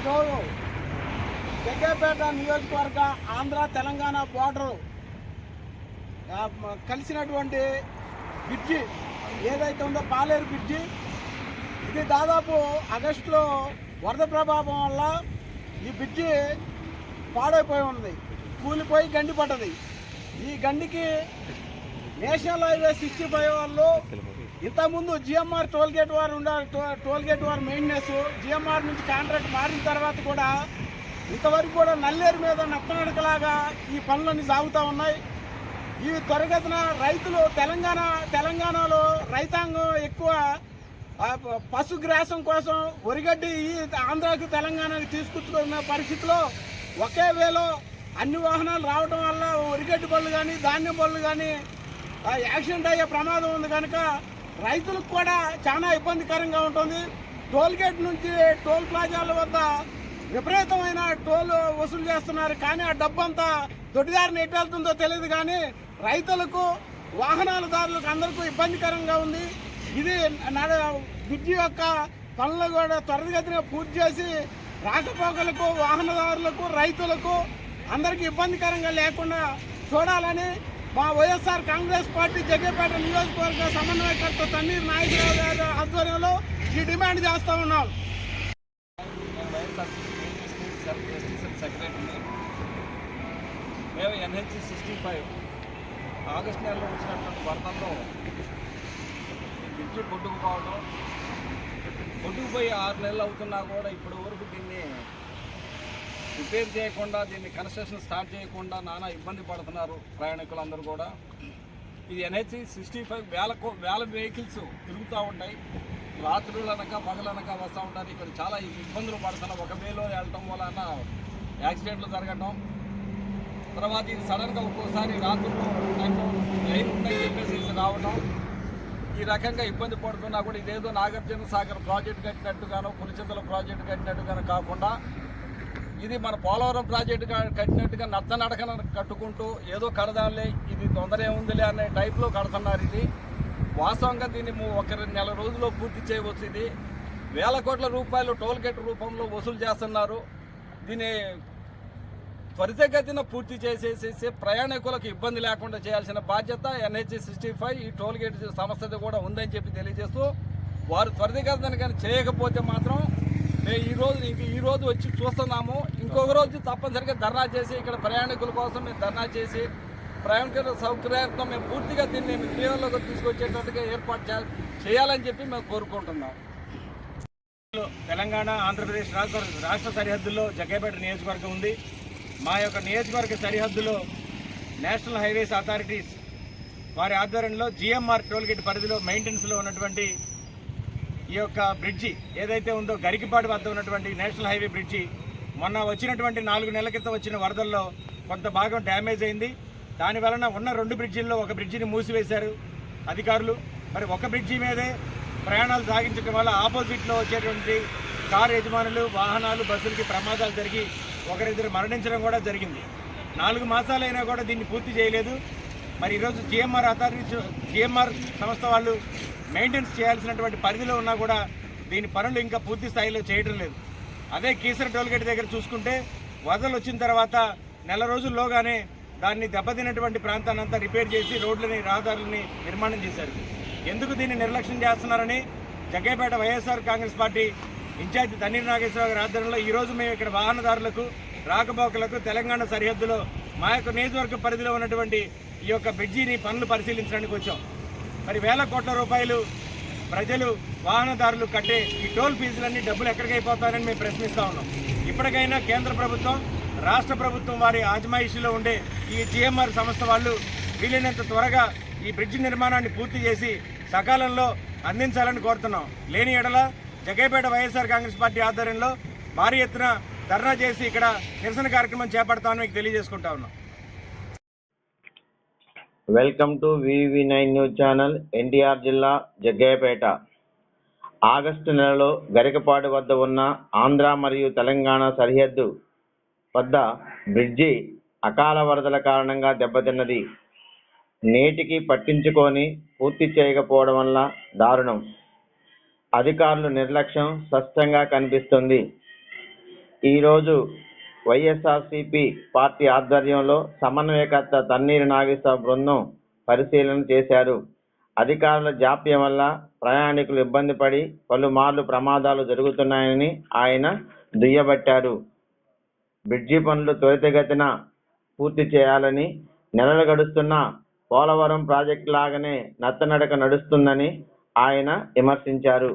ఈరోజు జగ్గయ్యపేట నియోజకవర్గ ఆంధ్ర తెలంగాణ బోర్డరు కలిసినటువంటి బ్రిడ్జి ఏదైతే ఉందో పాలేరు బ్రిడ్జి, ఇది దాదాపు ఆగస్టులో వరద ప్రభావం వల్ల ఈ బ్రిడ్జి పాడైపోయి ఉంది, కూలిపోయి గండి పడ్డది. ఈ గండికి నేషనల్ హైవే 65 వాళ్ళు ఇంతకుముందు జిఎంఆర్ టోల్గేట్ వారు టోల్గేట్ వారు మెయింటెనెన్స్ జిఎంఆర్ నుంచి కాంట్రాక్ట్ మారిన తర్వాత కూడా ఇంతవరకు కూడా నల్లేరు మీద నత్తనడకలాగా ఈ పనులన్నీ సాగుతూ ఉన్నాయి. ఈ త్వరగతిన రైతులు తెలంగాణలో రైతాంగం ఎక్కువ పశుగ్రాసం కోసం వరిగడ్డి ఈ ఆంధ్రాకి తెలంగాణకి తీసుకొచ్చుకున్న పరిస్థితిలో ఒకే వేలో అన్ని వాహనాలు రావడం వల్ల వరిగడ్డి బళ్ళు కానీ ధాన్యం బళ్ళు కానీ యాక్సిడెంట్ అయ్యే ప్రమాదం ఉంది కనుక రైతులకు కూడా చాలా ఇబ్బందికరంగా ఉంటుంది. టోల్గేట్ నుంచి టోల్ ప్లాజాల వద్ద విపరీతమైన టోల్ వసూలు చేస్తున్నారు, కానీ ఆ డబ్బంతా దొడ్డిదారిని ఎటు వెళ్తుందో తెలియదు. కానీ రైతులకు వాహనాలదారులకు అందరికీ ఇబ్బందికరంగా ఉంది. ఇది బ్రిడ్జి యొక్క పనులు కూడా త్వరితగతిన పూర్తి చేసి రాకపోకలకు వాహనదారులకు రైతులకు అందరికీ ఇబ్బందికరంగా లేకుండా చూడాలని మా వైఎస్ఆర్ కాంగ్రెస్ పార్టీ జగ్గయ్యపేట నియోజకవర్గ సమన్వయకర్త తన్నీర్ నాగేశ్వరరావు గారి ఆధ్వర్యంలో ఈ డిమాండ్ చేస్తూ ఉన్నాం. సెక్రటరీని మేము NH 65 ఆగస్టు నెలలో వచ్చినటువంటి వరదల్లో బ్రిడ్జి కొట్టుకుపోయి 6 నెలలు అవుతున్నా కూడా ఇప్పటి వరకు దీన్ని రిపేర్ చేయకుండా, దీన్ని కన్స్ట్రక్షన్ స్టార్ట్ చేయకుండా నానా ఇబ్బంది పడుతున్నారు ప్రయాణికులందరూ కూడా. ఇది NH 65 వేల వెహికల్స్ తిరుగుతూ ఉంటాయి, రాత్రులనక పగలనక వస్తూ ఉంటారు. ఇక్కడ చాలా ఇబ్బందులు పడుతున్నాం. ఒక వేలో వెళ్ళటం వలన యాక్సిడెంట్లు జరగటం, తర్వాత ఇది సడన్గా ఒక్కోసారి రాత్రుల్లో లైన్ ఉందని చెప్పేసి రావటం, ఈ రకంగా ఇబ్బంది పడుతున్నా కూడా ఇదేదో నాగార్జున సాగర్ ప్రాజెక్టు కట్టినట్టుగానో పులిచింతల ప్రాజెక్టు కట్టినట్టుగానో కాకుండా ఇది మన పోలవరం ప్రాజెక్టు కట్టినట్టుగా నత్తనడకన కట్టుకుంటూ ఏదో కడదాంలే ఇది తొందర ఏముందిలే అనే టైప్లో కడుతున్నారు. ఇది వాస్తవంగా దీన్ని ఒక నెల రోజుల్లో పూర్తి చేయవచ్చు. ఇది వేల కోట్ల రూపాయలు టోల్గేట్ రూపంలో వసూలు చేస్తున్నారు. దీన్ని త్వరితగతిన పూర్తి చేసేసేసి ప్రయాణికులకు ఇబ్బంది లేకుండా చేయాల్సిన బాధ్యత NH 65 ఈ టోల్గేట్ సంస్థది కూడా ఉందని చెప్పి తెలియజేస్తూ, వారు త్వరితగతిన కానీ చేయకపోతే మాత్రం మేము ఈ రోజు వచ్చి చూస్తున్నాము. ఇంకొక రోజు తప్పనిసరిగా ధర్నా చేసి ఇక్కడ ప్రయాణికుల కోసం మేము ధర్నా చేసి ప్రయాణికుల సౌకర్యార్థం మేము పూర్తిగా దీన్ని క్లియర్లోకి తీసుకొచ్చేటట్టుగా ఏర్పాటు చేయాలని చెప్పి మేము కోరుకుంటున్నాం. తెలంగాణ ఆంధ్రప్రదేశ్ రాష్ట్ర సరిహద్దుల్లో జగ్గయ్యపేట నియోజకవర్గం ఉంది. మా యొక్క నియోజకవర్గ సరిహద్దులో నేషనల్ హైవేస్ అథారిటీస్ వారి ఆధ్వర్యంలో జిఎంఆర్ టోల్గేట్ పరిధిలో మెయింటెనెన్స్లో ఉన్నటువంటి ఈ యొక్క బ్రిడ్జి ఏదైతే ఉందో గరికిపాడు వద్ద ఉన్నటువంటి నేషనల్ హైవే బ్రిడ్జి మొన్న వచ్చినటువంటి 4 నెలల క్రితం వచ్చిన వరదల్లో కొంత భాగం డ్యామేజ్ అయింది. దాని వలన ఉన్న 2 బ్రిడ్జిల్లో ఒక బ్రిడ్జిని మూసివేశారు అధికారులు. మరి ఒక బ్రిడ్జి మీదే ప్రయాణాలు సాగించడం వల్ల ఆపోజిట్లో వచ్చేటువంటి కారు యజమానులు వాహనాలు బస్సులకి ప్రమాదాలు జరిగి ఒకరిద్దరు మరణించడం కూడా జరిగింది. 4 మాసాలైనా కూడా దీన్ని పూర్తి చేయలేదు. మరి ఈరోజు జిఎంఆర్ సంస్థ వాళ్ళు మెయింటెనెన్స్ చేయాల్సినటువంటి పరిధిలో ఉన్నా కూడా దీని పనులు ఇంకా పూర్తి స్థాయిలో చేయడం లేదు. అదే కీసర టోల్గేట్ దగ్గర చూసుకుంటే వరదలు వచ్చిన తర్వాత నెల రోజుల్లోగానే దాన్ని దెబ్బతిన్నటువంటి ప్రాంతాన్ని అంతా రిపేర్ చేసి రోడ్లని రహదారులని నిర్మాణం చేశారు. ఎందుకు దీన్ని నిర్లక్ష్యం చేస్తున్నారని జగ్గయ్యపేట వైఎస్ఆర్ కాంగ్రెస్ పార్టీ ఇన్ఛార్జి తన్నీర్ నాగేశ్వరరావు గారి ఆధ్వర్యంలో ఈరోజు మేము ఇక్కడ వాహనదారులకు రాకపోకలకు తెలంగాణ సరిహద్దులో మా యొక్క నియోజకవర్గ పరిధిలో ఉన్నటువంటి ఈ యొక్క బ్రిడ్జిని పనులు పరిశీలించడానికి వచ్చాం. మరి వేల కోట్ల రూపాయలు ప్రజలు వాహనదారులు కట్టే ఈ టోల్ ఫీజులన్నీ డబ్బులు ఎక్కడికి అయిపోతారని మేము ప్రశ్నిస్తూ ఉన్నాం. ఇప్పటికైనా కేంద్ర ప్రభుత్వం రాష్ట్ర ప్రభుత్వం వారి ఆజమాయిషీలో ఉండే ఈ జిఎంఆర్ సంస్థ వాళ్ళు వీలైనంత త్వరగా ఈ బ్రిడ్జి నిర్మాణాన్ని పూర్తి చేసి సకాలంలో అందించాలని కోరుతున్నాం. లేని ఎడల జగ్గయ్యపేట వైఎస్ఆర్ కాంగ్రెస్ పార్టీ ఆధ్వర్యంలో భారీ ఎత్తున ధర్నా చేసి ఇక్కడ నిరసన కార్యక్రమం చేపడతామని మీకు తెలియజేసుకుంటా ఉన్నాం. Welcome to VV9 news channel. NTR జిల్లా జగ్గయ్యపేట ఆగస్టు నెలలో గరికపాడు వద్ద ఉన్న ఆంధ్ర మరియు తెలంగాణ సరిహద్దు వద్ద బ్రిడ్జి అకాల వరదల కారణంగా దెబ్బతిన్నది. నేటికి పట్టించుకొని పూర్తి చేయకపోవడం వల్ల దారుణం. అధికారుల నిర్లక్ష్యం స్పష్టంగా కనిపిస్తుంది. ఈరోజు వైఎస్ఆర్సీపీ పార్టీ ఆధ్వర్యంలో సమన్వయకర్త తన్నీరు నాగేశ్వర బృందం పరిశీలన చేశారు. అధికారుల జాప్యం వల్ల ప్రయాణికులు ఇబ్బంది పడి పలుమార్లు ప్రమాదాలు జరుగుతున్నాయని ఆయన దుయ్యబట్టారు. బ్రిడ్జి పనులు త్వరితగతిన పూర్తి చేయాలని, నెలలు గడుస్తున్న పోలవరం ప్రాజెక్టు లాగానే నత్తనడక నడుస్తుందని ఆయన విమర్శించారు.